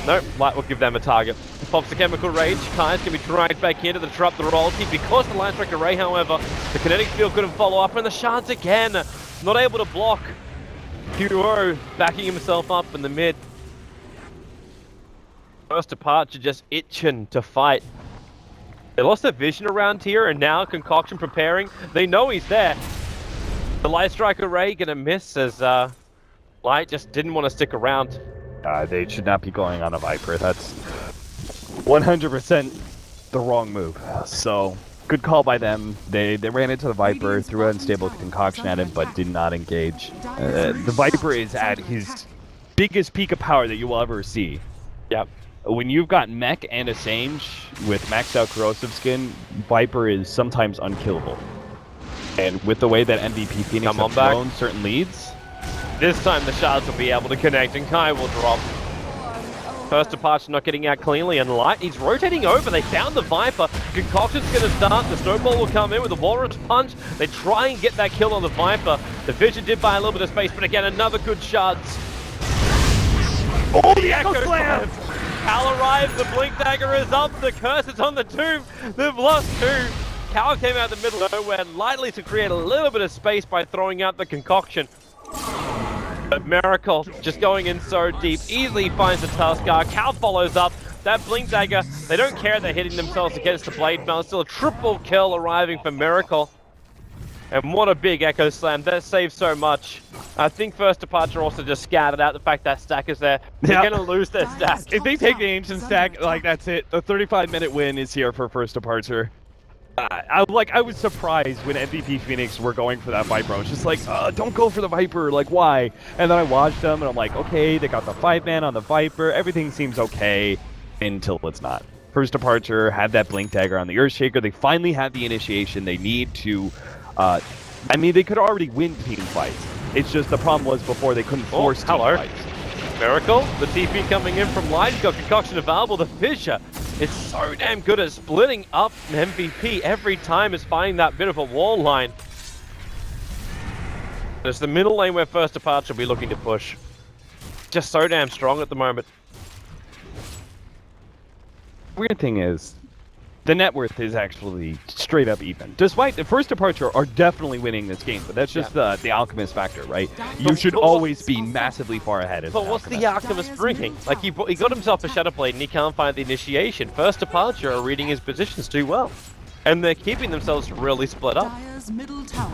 No, Light will give them a target. Pops the Chemical Rage. Kai's going to be dragged back into the trap, the royalty. Because the Line Strike Array, however, the Kinetic Field couldn't follow up, and the shards again. Not able to block. Hero backing himself up in the mid. First Departure just itching to fight. They lost their vision around here, and now Concoction preparing. They know he's there. The Light Strike Array gonna miss as Light just didn't want to stick around. They should not be going on a Viper. That's 100% the wrong move. So, good call by them. They ran into the Viper, threw an unstable concoction at him, but did not engage. The Viper is at his biggest peak of power that you will ever see. Yep. When you've got Mech and a Sange with maxed out corrosive skin, Viper is sometimes unkillable. And with the way that MVP Phoenix have thrown certain leads, this time the shards will be able to connect and Kai will drop. First Departure not getting out cleanly, and Light, he's rotating over. They found the Viper. Concoction's going to start. The Snowball will come in with a Walrus Punch. They try and get that kill on the Viper. The Vision did buy a little bit of space, but again, another good shards. Oh, the Echo Slam! Cal arrives, the Blink Dagger is up, the Curse is on the Tomb. They've lost 2. Cal came out the middle of nowhere lightly to create a little bit of space by throwing out the Concoction. But Miracle just going in so deep, easily finds the Tuskar. Cal follows up. That Blink Dagger, they don't care they're hitting themselves against the Blade Mail. Still a triple kill arriving for Miracle. And what a big Echo Slam. That saves so much. I think First Departure also just scattered out the fact that stack is there. They're going to lose their stack. If they take the Ancient stack, like, that's it. The 35-minute win is here for First Departure. I was surprised when MVP Phoenix were going for that Viper. I was just like, don't go for the Viper, like, why? And then I watched them, and I'm like, okay, they got the 5-man on the Viper, everything seems okay, until it's not. First Departure had that Blink Dagger on the Earthshaker, they finally had the initiation they need to, I mean, they could already win team fights. It's just the problem was before they couldn't force team fights. Miracle, the TP coming in from line, got Concoction available, the Fissure. It's so damn good at splitting up MVP every time it's finding that bit of a wall line. There's the middle lane where First Departure will be looking to push. Just so damn strong at the moment. Weird thing is, the net worth is actually straight up even. Despite the First Departure are definitely winning this game, but that's just the Alchemist factor, right? You should always be massively far ahead. But what's the Alchemist bringing? Like, he got himself a Shadow Blade and he can't find the initiation. First Departure are reading his positions too well. And they're keeping themselves really split up.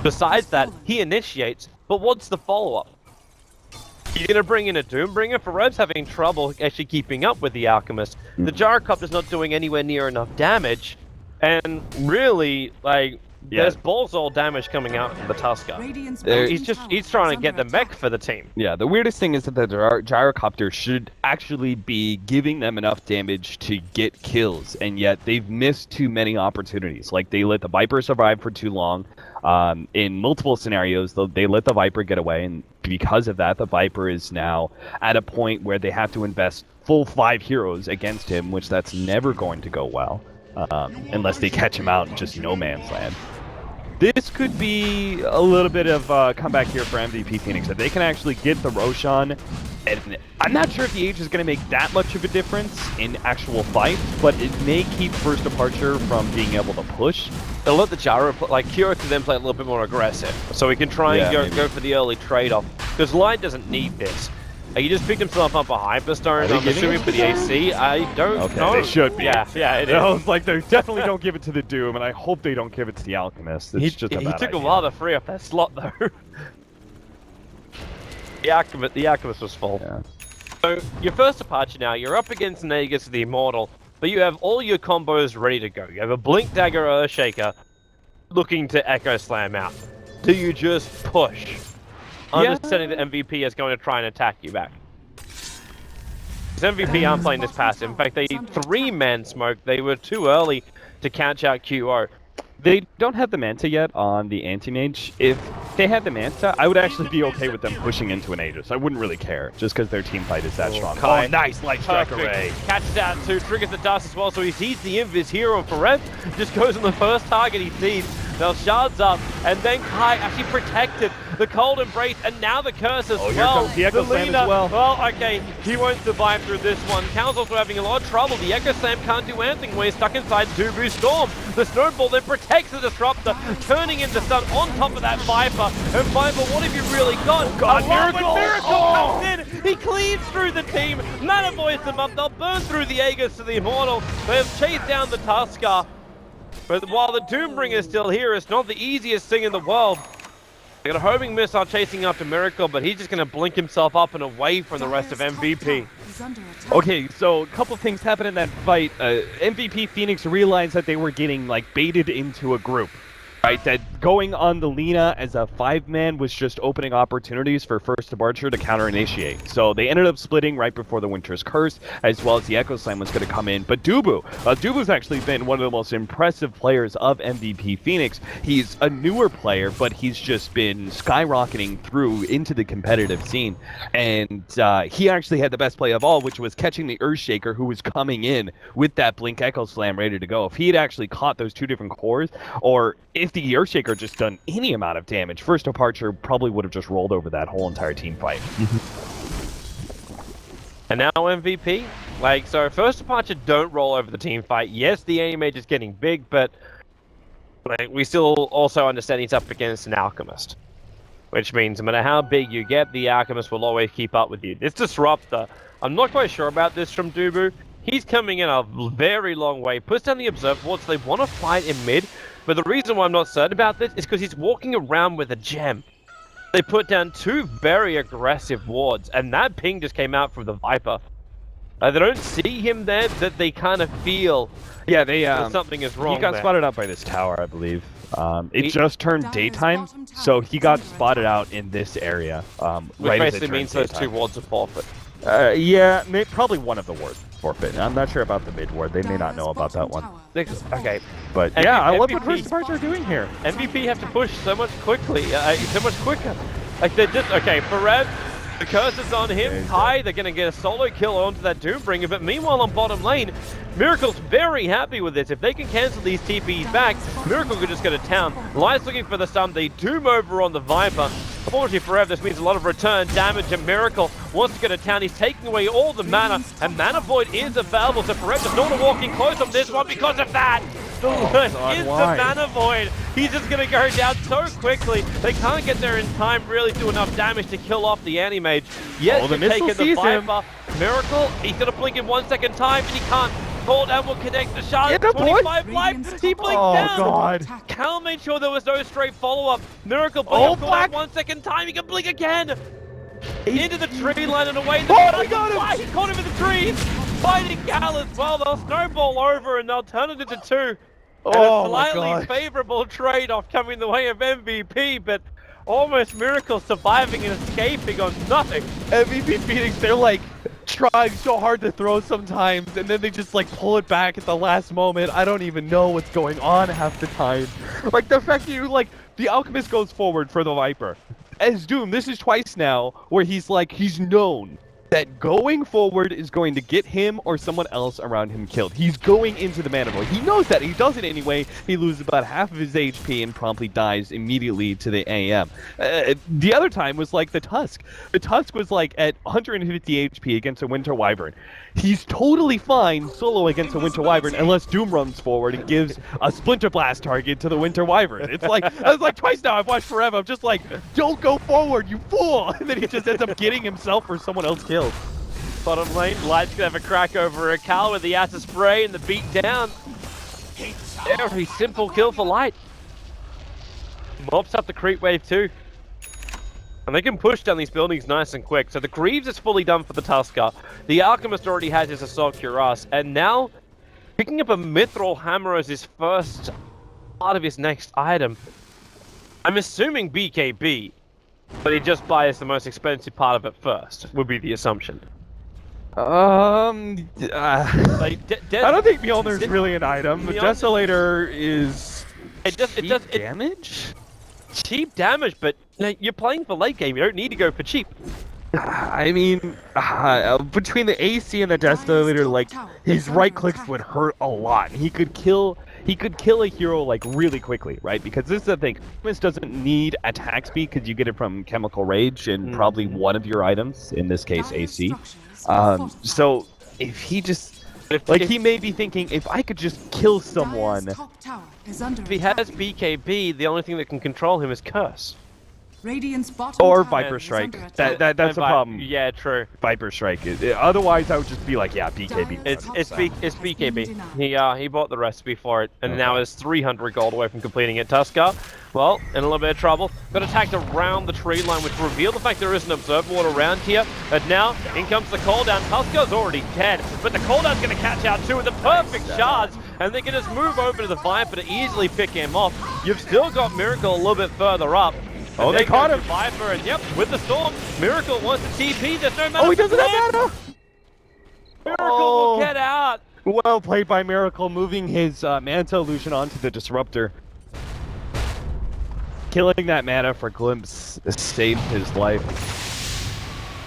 Besides that, he initiates, but what's the follow-up? You're going to bring in a Doombringer? Fareb's having trouble actually keeping up with the Alchemist. The Gyrocopter's not doing anywhere near enough damage. And really, like, there's balls all damage coming out from the Tusker. He's trying to get the mech for the team. Yeah, the weirdest thing is that the Gyrocopter should actually be giving them enough damage to get kills, and yet they've missed too many opportunities. Like, they let the Viper survive for too long. In multiple scenarios, they let the Viper get away, and because of that, the Viper is now at a point where they have to invest full 5 heroes against him, which that's never going to go well, unless they catch him out in just no man's land. This could be a little bit of a comeback here for MVP Phoenix. If they can actually get the Roshan, and I'm not sure if the age is going to make that much of a difference in actual fights, but it may keep First Departure from being able to push. They'll let the Gyro, like, Kira to them play a little bit more aggressive, so we can try and go for the early trade-off. Because Line doesn't need this. He just picked himself up a Hyperstone, I'm assuming for the AC. I don't know. They should be. Yeah, it is. I was like, they definitely don't give it to the Doom, and I hope they don't give it to the Alchemist. It's just a bad He took idea. a while to free up that slot, though. The Alchemist was full. Yeah. So, your First Departure now, you're up against Nagus the Immortal, but you have all your combos ready to go. You have a Blink Dagger Earthshaker looking to Echo Slam out. Do you just push? Understanding that MVP is going to try and attack you back. Because MVP aren't playing this passive. In fact, they 3-man smoked. They were too early to catch out QO. They don't have the Manta yet on the Anti-Mage. If they had the Manta, I would actually be okay with them pushing into an Aegis. I wouldn't really care, just because their team fight is that strong. Kai. Oh, nice Light Strike Array. Catches out too, triggers the dust as well, so he sees the Invis here on Farev. Just goes on the first target he sees. Now Shard's up, and then Kai actually protected the Cold Embrace, and now the Curse as well. Here comes the Echo Slam as well. Well, okay, he won't survive through this one. Cal's also having a lot of trouble. The Echo Slam can't do anything when he's stuck inside Dubu's Storm. The Snowball then protects the Disruptor, turning into stun on top of that Viper. And Viper, what have you really got? Oh God, Miracle! Miracle comes in, he cleaves through the team, Mana voids them up, they'll burn through the Aegis to the Immortal. They have chased down the Tusker. But while the Doombringer is still here, it's not the easiest thing in the world. They got a homing missile chasing after Miracle, but he's just going to blink himself up and away from the rest of MVP. Okay, so a couple things happened in that fight. MVP Phoenix realized that they were getting, like, baited into a group. Right, that going on the Lina as a 5-man was just opening opportunities for First Departure to counter-initiate. So they ended up splitting right before the Winter's Curse, as well as the Echo Slam was going to come in. But Dubu's actually been one of the most impressive players of MVP Phoenix. He's a newer player, but he's just been skyrocketing through into the competitive scene. And he actually had the best play of all, which was catching the Earthshaker, who was coming in with that Blink Echo Slam ready to go. If he had actually caught those 2 different cores, or if the Earthshaker just done any amount of damage, First Departure probably would have just rolled over that whole entire team fight. And now MVP, like, so First Departure don't roll over the team fight. Yes, the AMH is getting big, but like, we still also understand he's up against an Alchemist. Which means no matter how big you get, the Alchemist will always keep up with you. This Disruptor, I'm not quite sure about this from Dubu. He's coming in a very long way, puts down the Observer Wards. They want to fight in mid, but the reason why I'm not certain about this is because he's walking around with a gem. They put down 2 very aggressive wards, and that ping just came out from the Viper. They don't see him there, that they kind of feel Yeah, they that something is wrong he got there. spotted out by this tower, I believe. It just turned Dyer's daytime, bottom tower so he is got under spotted attack. out in this area. Which right as it basically turned means those daytime. 2 wards are forfeit. Yeah, probably one of the wards forfeit. I'm not sure about the mid ward. They may not know about that one. Okay, But MVP yeah, I love what MVP First Departure are doing here. MVP have to push so much so much quicker. Like they're just okay. Farev, the curse is on him. Kai, they're gonna get a solo kill onto that Doombringer. But meanwhile on bottom lane, Miracle's very happy with this. If they can cancel these TPs back, Miracle could just go to town. Light's looking for the stun. They doom over on the Viper. Unfortunately for Rev, this means a lot of return damage, and Miracle wants to go to town. He's taking away all the mana, and Mana Void is available, so Rev does not walk in close on this one because of that. The worst is the Mana Void. He's just going to go down so quickly. They can't get there in time, really do enough damage to kill off the Anti-Mage. Yes, the they've missile taken the sees him. Viper. Miracle, he's going to blink in 1 second time, and he can't. Call down will connect the shot. Get the 25 point. life. He blinked Oh, down. God. Cal made sure there was no straight follow-up. Miracle Oh, blink Black. 1 second time. He can blink again. Into the tree line and away. Oh, I got him. He caught him in the trees. Fighting Cal as well. They'll snowball over and they'll turn it into 2. Oh, And my a slightly God. favorable trade-off coming the way of MVP, but almost Miracle surviving and escaping on nothing. MVP Phoenix, they're like trying so hard to throw sometimes, and then they just like pull it back at the last moment. I don't even know what's going on half the time. Like the fact that you like the Alchemist goes forward for the Viper. As Doom, this is twice now where he's known that going forward is going to get him or someone else around him killed. He's going into the Mana Void. He knows that. He does it anyway. He loses about half of his HP and promptly dies immediately to the AM. The other time was like the Tusk. The Tusk was like at 150 HP against a Winter Wyvern. He's totally fine solo against a Winter Wyvern unless Doom runs forward and gives a Splinter Blast target to the Winter Wyvern. It's like, I was like twice now I've watched forever. I'm just like, don't go forward, you fool! And then he just ends up getting himself or someone else killed. Bottom lane, Light's gonna have a crack over a Cal with the acid spray and the beat down. Very simple kill for Light. Mops up the creep wave too. And they can push down these buildings nice and quick. So the Greaves is fully done for the Tusker. The Alchemist already has his Assault Cuirass. And now, picking up a Mithril Hammer as his first part of his next item. I'm assuming BKB, but he just buys the most expensive part of it first, would be the assumption. Like, I I don't think Mjolnir's really an item. The Mjolnir- Desolator is damage? Cheap damage, but you're playing for late game. You don't need to go for cheap. I mean, between the AC and the Desolator, like his right clicks would hurt a lot. He could kill a hero like really quickly, right? Because this is the thing. This doesn't need attack speed because you get it from Chemical Rage and probably one of your items, in this case AC. So if he just he may be thinking, if I could just kill someone. If he has BKB, the only thing that can control him is Curse. Or Viper Strike. That's a problem. Yeah, true. Viper Strike. Otherwise, I would just be like, yeah, BKB. It's BKB. He bought the recipe for it, and now is 300 gold away from completing it. Tusker, well, in a little bit of trouble. Got attacked around the tree line, which revealed the fact there is an Observer Ward around here. And now, in comes the cooldown. Tusker's already dead, but the cooldown's going to catch out too with the perfect shards, and they can just move over to the Viper to easily pick him off. You've still got Miracle a little bit further up. Oh, they caught him! Viper, and yep, with the storm, Miracle wants to TP. There's no mana. Oh, he doesn't have mana! Miracle will get out. Well played by Miracle, moving his Manta Illusion onto the Disruptor. Killing that mana for Glimpse saved his life.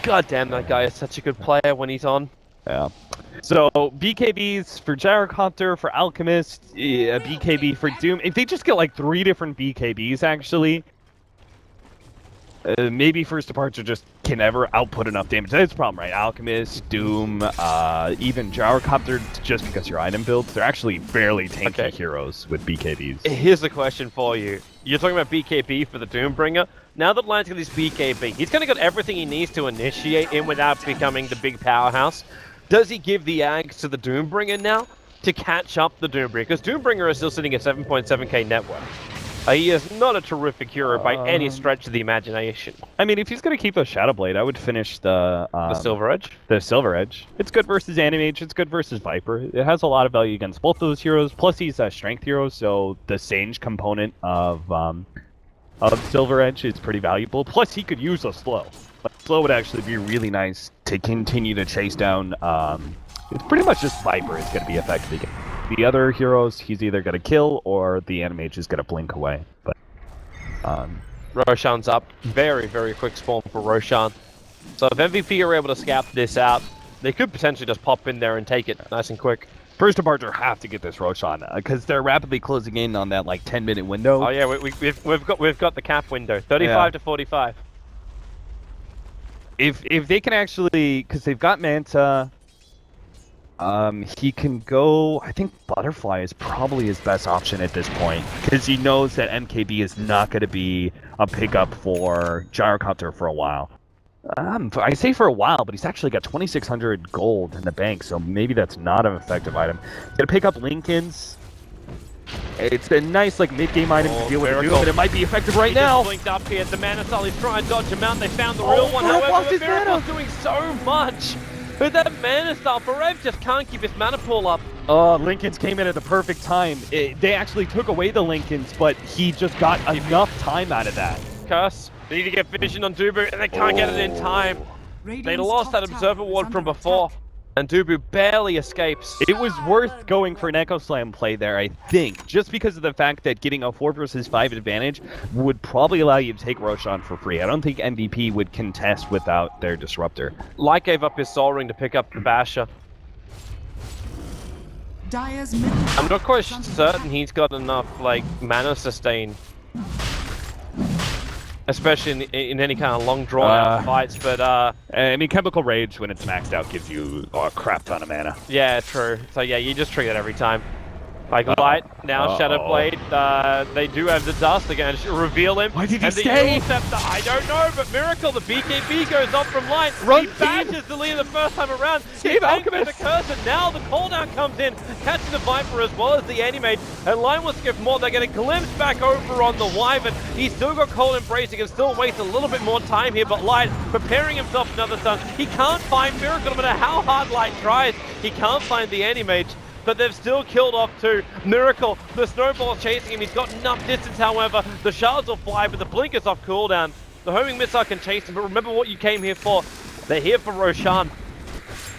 God damn, that guy is such a good player when he's on. Yeah. So, BKBs for Gyrocopter, for Alchemist, a BKB for Doom. If they just get like 3 different BKBs, actually, maybe First Departure just can never output enough damage. That's the problem, right? Alchemist, Doom, even Gyrocopter, just because your item builds, they're actually fairly tanky heroes with BKBs. Here's the question for you. You're talking about BKB for the Doombringer. Now that Lion's got his BKB, he's kind of got everything he needs to initiate in without becoming the big powerhouse. Does he give the Ags to the Doombringer now to catch up the Doombringer? Because Doombringer is still sitting at 7.7k net worth. He is not a terrific hero by any stretch of the imagination. I mean, if he's gonna keep a Shadow Blade, I would finish the Silver Edge. The Silver Edge. It's good versus Animage. It's good versus Viper. It has a lot of value against both those heroes. Plus, he's a strength hero, so the Sage component of Silver Edge is pretty valuable. Plus, he could use a slow. But slow would actually be really nice to continue to chase down. It's pretty much just Viper is gonna be effective against. The other heroes, he's either gonna kill or the Animage is gonna blink away. But Roshan's up. Very, very quick spawn for Roshan. So if MVP are able to scout this out, they could potentially just pop in there and take it nice and quick. First Departure have to get this Roshan because they're rapidly closing in on that like 10-minute window. Oh yeah, we've got the cap window, 35 to 45. If they can actually, because they've got Manta. He can go. I think Butterfly is probably his best option at this point because he knows that MKB is not going to be a pickup for Gyrocopter for a while. I say for a while, but he's actually got 2,600 gold in the bank, so maybe that's not an effective item. He's gonna pick up Lincoln's. It's a nice like mid-game item to deal with, but it might be effective right now. Just blinked up here. The Mana Soul is trying to dodge him out. They found the real one. However, the Miracle's doing so much. With that Mana Soul, Forev just can't keep his mana pool up. Lincoln's came in at the perfect time. They actually took away the Lincolns, but he just got enough time out of that. Curse. They need to get vision on Dubu, and they can't get it in time. They lost that Observer Ward from before, and Dubu barely escapes. It was worth going for an Echo Slam play there, I think, just because of the fact that getting a 4 versus 5 advantage would probably allow you to take Roshan for free. I don't think MVP would contest without their Disruptor. Light gave up his Soul Ring to pick up the Basher. I'm not quite certain he's got enough, like, mana sustain. Especially in any kind of long drawn-out fights, but I mean, Chemical Rage, when it's maxed out, gives you a crap ton of mana. Yeah, true. So yeah, you just trigger it every time. Like Light, now Shadow Blade, they do have the Dust, they're going to reveal him. Why did he and stay? The I don't know, but Miracle, the BKB goes off from Light. Run, he bashes the lead the first time around. Save Alchemist! The curse, and now the cooldown comes in, catching the Viper as well as the Animate. And Light will skip more, they're going to glimpse back over on the Wyvern. He's still got Cold Embrace, he can still waste a little bit more time here, but Light preparing himself for another stun. He can't find Miracle, no matter how hard Light tries. He can't find the Animate. But they've still killed off two. Miracle, the snowball's chasing him. He's got enough distance, however. The shards will fly, but the blinker's off cooldown. The homing missile can chase him, but remember what you came here for. They're here for Roshan.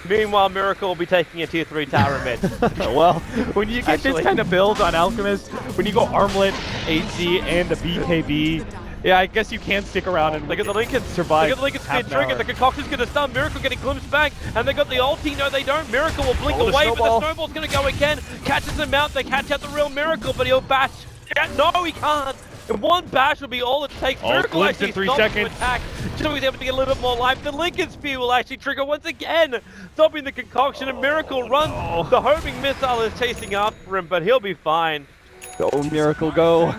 Meanwhile, Miracle will be taking a tier 3 tower mid. Well, when you get this kind of build on Alchemist, when you go Armlet, AC, and the BKB, yeah, I guess you can stick around and look at the Lincoln survive. Look at the Lincoln spin trigger. The concoction's going to stun. Miracle getting glimpsed back, and they got the ulti. No, they don't. Miracle will blink away, but the snowball's going to go again. Catches him out. They catch out the real Miracle, but he'll bash. Yeah, no, he can't. And one bash will be all it takes. Miracle actually in 3 stops seconds. to attack. So he's able to get a little bit more life. The Lincoln Spear will actually trigger once again, stopping the concoction, and Miracle runs. The homing missile is chasing after him, but he'll be fine. Go, Miracle, go.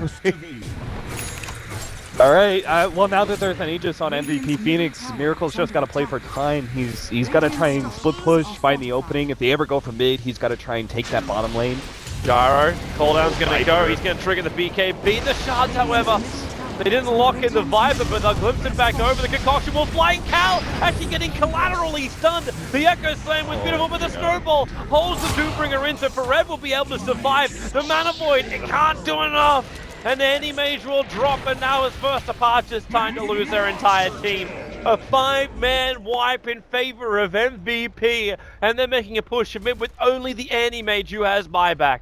All right, well, now that there's an Aegis on MVP Phoenix, Miracle's just got to play for time. He's got to try and split push, find the opening. If they ever go for mid, he's got to try and take that bottom lane. Gyro, cooldown's going to go. He's going to trigger the BKB. The shards, however, they didn't lock in the Viper, but they'll glimpse him back over. The concoction will flying Cal, actually getting collaterally stunned. The Echo Slam was beautiful, but the snowball holds the Doombringer in, so Forever will be able to survive. The Mana Void, it can't do enough. And the Animage will drop, and now his first departure's time to lose their entire team. A 5-man wipe in favor of MVP, and they're making a push mid with only the Animage who has buyback.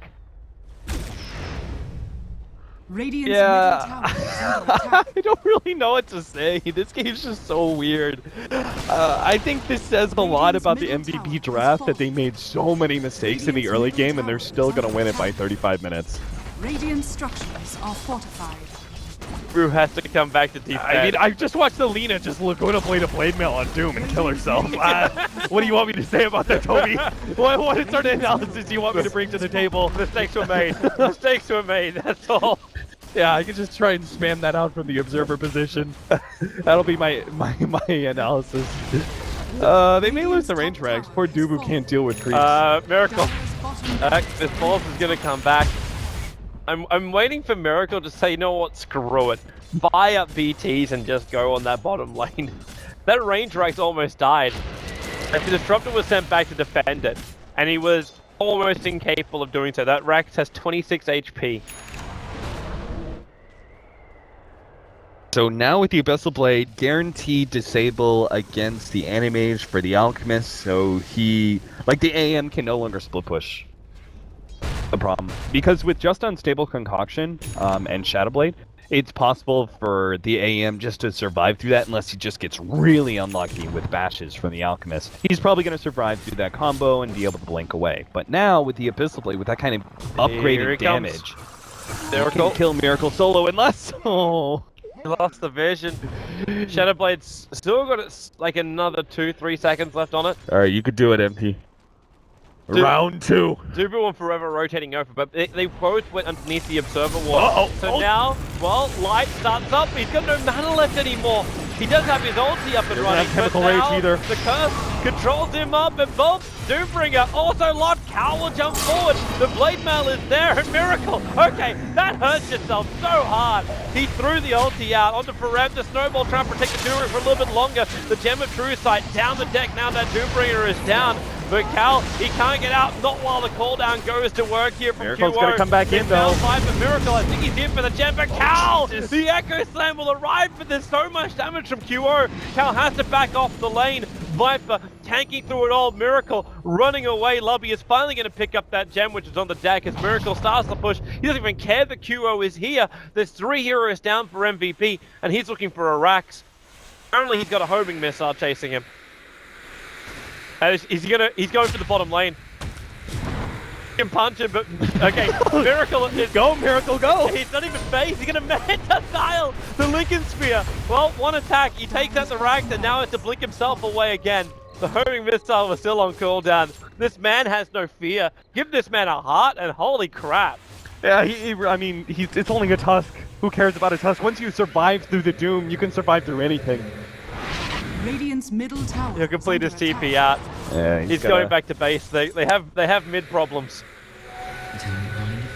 Yeah, I don't really know what to say. This game's just so weird. I think this says a lot about the MVP draft, that they made so many mistakes in the early game, and they're still going to win it by 35 minutes. Radiant structures are fortified. Brew has to come back to defense. I mean, I just watched Alina just go to play the blade mail on Doom and kill herself. What do you want me to say about that, Toby? What sort of analysis do you want me to bring to the table? Mistakes were made. Mistakes were made, that's all. Yeah, I can just try and spam that out from the observer position. That'll be my analysis. They may lose the range rags. Poor Dubu can't deal with creeps. Miracle. This boss is gonna come back. I'm waiting for Miracle to say, you know what, screw it. Buy up BTs and just go on that bottom lane. That range rack's almost died. If the Disruptor was sent back to defend it, and he was almost incapable of doing so. That Rax has 26 HP. So now with the Abyssal Blade, guaranteed disable against the Animage for the Alchemist, so he... Like, the AM can no longer split push. The problem. Because with just Unstable Concoction and Shadow Blade, it's possible for the AM just to survive through that unless he just gets really unlucky with bashes from the Alchemist. He's probably going to survive through that combo and be able to blink away. But now with the Abyssal Blade, with that kind of upgraded damage, Miracle can kill Miracle solo unless... Oh... He lost the vision. Shadow Blade's still got like another 2-3 seconds left on it. Alright, you could do it, MP. Round 2. Dubu and Forever rotating over, but they both went underneath the Observer Wall. So now, well, Light starts up. He's got no mana left anymore. He does have his ulti up and running, but now the curse controls him up, and both Doombringer also locked. Cal will jump forward. The Blade Mail is there, and Miracle. Okay, that hurts yourself so hard. He threw the ulti out onto Forever. The Snowball trying to protect the Doombringer for a little bit longer. The Gem of True Sight down the deck now that Doombringer is down. But Cal, he can't get out, not while the cooldown goes to work here from Miracle's QO. gonna come back in though. Fight for Miracle, I think he's in for the gem, but Cal! The Echo Slam will arrive, but there's so much damage from QO. Cal has to back off the lane. Viper tanking through it all. Miracle running away. Lubby is finally going to pick up that gem, which is on the deck as Miracle starts the push. He doesn't even care that QO is here. There's 3 heroes down for MVP, and he's looking for a Rax. Apparently he's got a homing missile chasing him. He's going for the bottom lane. He can punch him, but okay. Miracle is Go, Miracle, go! He's not even phased. He's gonna Manta Style the Lincoln Spear. Well, one attack. He takes out the Rax, and now has to blink himself away again. The homing missile was still on cooldown. This man has no fear. Give this man a heart, and holy crap. Yeah, I mean, it's only a Tusk. Who cares about a Tusk? Once you survive through the Doom, you can survive through anything. Radiant's middle tower. He'll complete his is under TP attack. out. Yeah, He's going back to base. They have mid problems.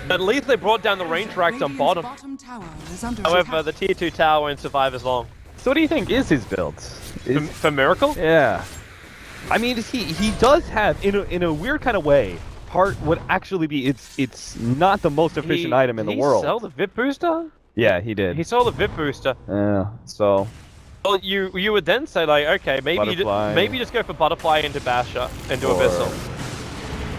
At least they brought down the range racks on Radiant's bottom. tower is under However, attack. the tier 2 tower won't survive as long. So what do you think is his build? For Miracle? Yeah. I mean, he does have, in a weird kind of way, Heart would actually be, it's not the most efficient item in the world. He sell the VIP booster? Yeah, he did. He sold the VIP booster. Yeah, so... Well, you would then say like, okay, maybe you just go for Butterfly into Basher, into Abyssal.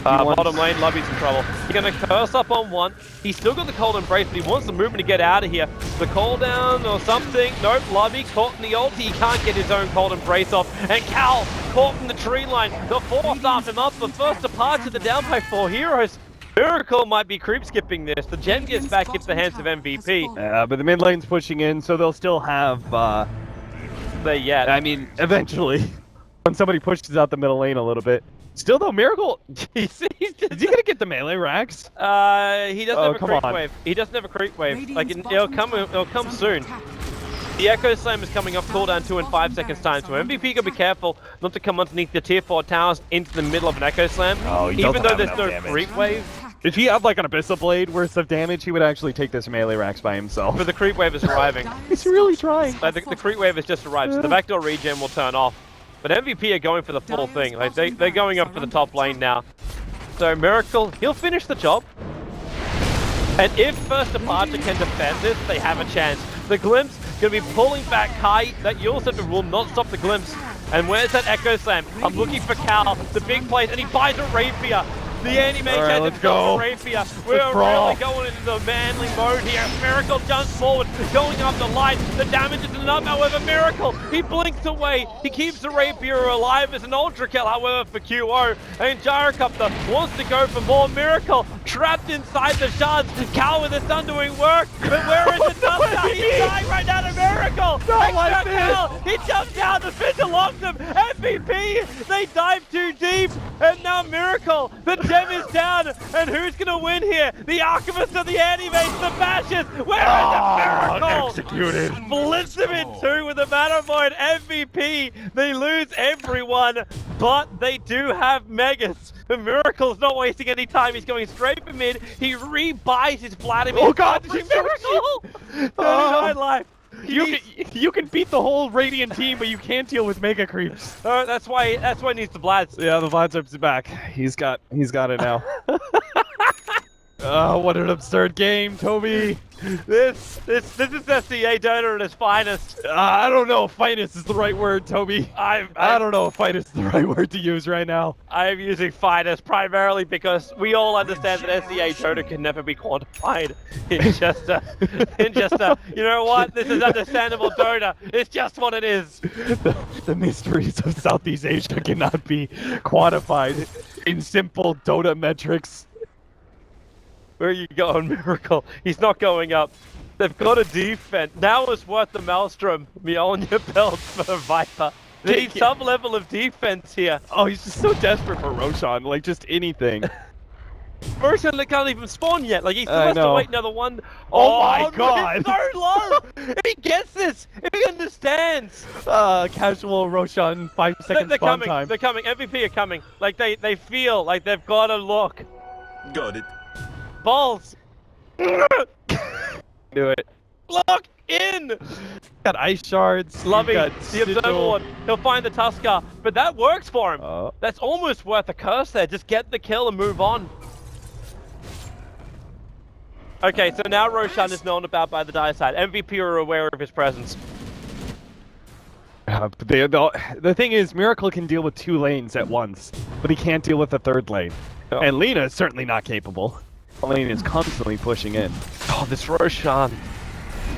Bottom lane, Lubby's in trouble. He's gonna curse up on one. He's still got the Cold Embrace, but he wants the movement to get out of here. The cooldown or something. Nope, Lubby caught in the ulti. He can't get his own Cold Embrace off. And Cal caught in the tree line. The 4 starts him up. The first departure, the down by 4 heroes. Miracle might be creep skipping this. The gem gets back into the hands of MVP. Yeah, but the mid lane's pushing in, so they'll still have, I mean, eventually, when somebody pushes out the middle lane a little bit. Still though, Miracle, is he gonna get the melee racks? He doesn't have a creep wave. He doesn't have a creep wave. Like it'll come soon. The Echo Slam is coming off cooldown 2 in 5 seconds time, so MVP gotta be careful not to come underneath the tier 4 towers into the middle of an Echo Slam. Oh, even though there's no creep wave. If he had like an Abyssal Blade worth of damage, he would actually take this melee racks by himself. But the creep wave is arriving. He's really trying. The creep wave has just arrived, so the backdoor regen will turn off. But MVP are going for the full thing. Like they're going up for the top lane now. So Miracle, he'll finish the job. And if First Departure can defend this, they have a chance. The Glimpse gonna be pulling back Kai. That Yulcip will not stop the Glimpse. And where's that Echo Slam? I'm looking for Cal, the big place, and he buys a Rapier. The anti-mage has himself a Rapier. We're really going into the manly mode here. Miracle jumps forward, going up the line. The damage is enough, however, Miracle, he blinks away. He keeps the Rapier alive as an ultra kill, however, for QO. And Gyrocopter wants to go for more. Miracle trapped inside the shards. Cal with the stun doing work, but where is the dust now? He's dying right now to Miracle. Cal, he jumps out, the Fizzle locks him. MVP, they dive too deep, and now Miracle, the gem is down, and who's gonna win here? The Alchemist or the Anti-Mage, the Bashes? Where is the Miracle? Executed. Splits him in 2 with a Mana Void. MVP, they lose everyone, but they do have Megas. And Miracle's not wasting any time. He's going straight for mid. He rebuys his Vladimir. Oh God, Miracle! 39 life. You can beat the whole Radiant team, but you can't deal with Mega Creeps. That's why he needs the Vlads. Yeah, the Vlad's are back. He's got it now. Oh, what an absurd game, Toby. This is SCA Dota at its finest. I don't know if finest is the right word, Toby. I don't know if finest is the right word to use right now. I am using finest primarily because we all understand that SCA Dota can never be quantified in just a, you know what? This is understandable Dota. It's just what it is. The mysteries of Southeast Asia cannot be quantified in simple Dota metrics. Where are you going, Miracle? He's not going up. They've got a defense. Now is worth the Maelstrom. Mjolnir belt for Viper. They need some level of defense here. Oh, he's just so desperate for Roshan. Like, just anything. Roshan can't even spawn yet. Like, he still has to wait another one. Oh my God. He's so low. If he gets this, if he understands. Casual Roshan, 5 seconds spawn time. They're coming. MVP are coming. Like, they feel like they've got to look. Got it. Balls! Do it. Lock in! Got ice shards. Lovey, got the Observer Ward. He'll find the Tusker, but that works for him. That's almost worth a curse there. Just get the kill and move on. Okay, so now Roshan is known about by the Dire side. MVP are aware of his presence. The thing is, Miracle can deal with 2 lanes at once, but he can't deal with the 3rd lane. Oh. And Lina is certainly not capable. Lane is constantly pushing in. Oh, this Roshan.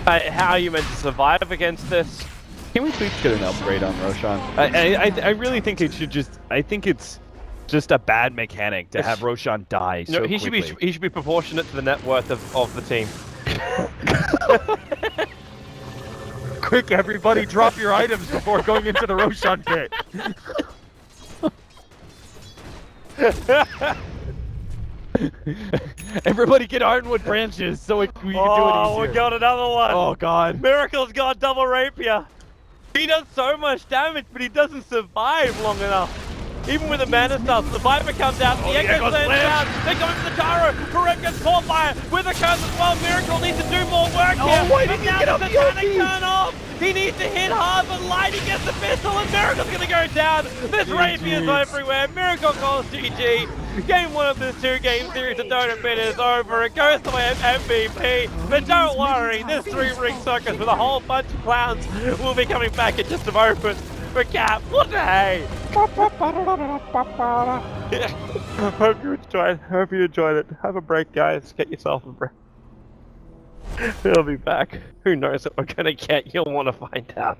How are you meant to survive against this? Can we please get an upgrade on Roshan? I really think it should just... I think it's just a bad mechanic to have Roshan die so quickly. He should be proportionate to the net worth of the team. Quick, everybody, drop your items before going into the Roshan pit. Everybody get Ironwood branches so we can do it easier. Oh, we got another one. Oh God. Miracle's got double rapier. He does so much damage, but he doesn't survive long enough. Even with the mana stuff, the Viper comes out, the Echo lands down, they're going for the Taro, Correct gets Qualifier with a curse as well. Miracle needs to do more work here. Why didn't you get up the Satanic turn off. He needs to hit hard, but Lightning gets the pistol and Miracle's gonna go down. There's rapiers everywhere. Miracle calls GG. Game 1 of this 2-game series of Dota Pit is over. It goes to MVP. But don't worry, this 3-ring circus with a whole bunch of clowns will be coming back in just a moment. For Cap, what the hey? Hope you enjoyed it. Have a break, guys. Get yourself a break. We'll be back. Who knows what we're gonna get? You'll want to find out.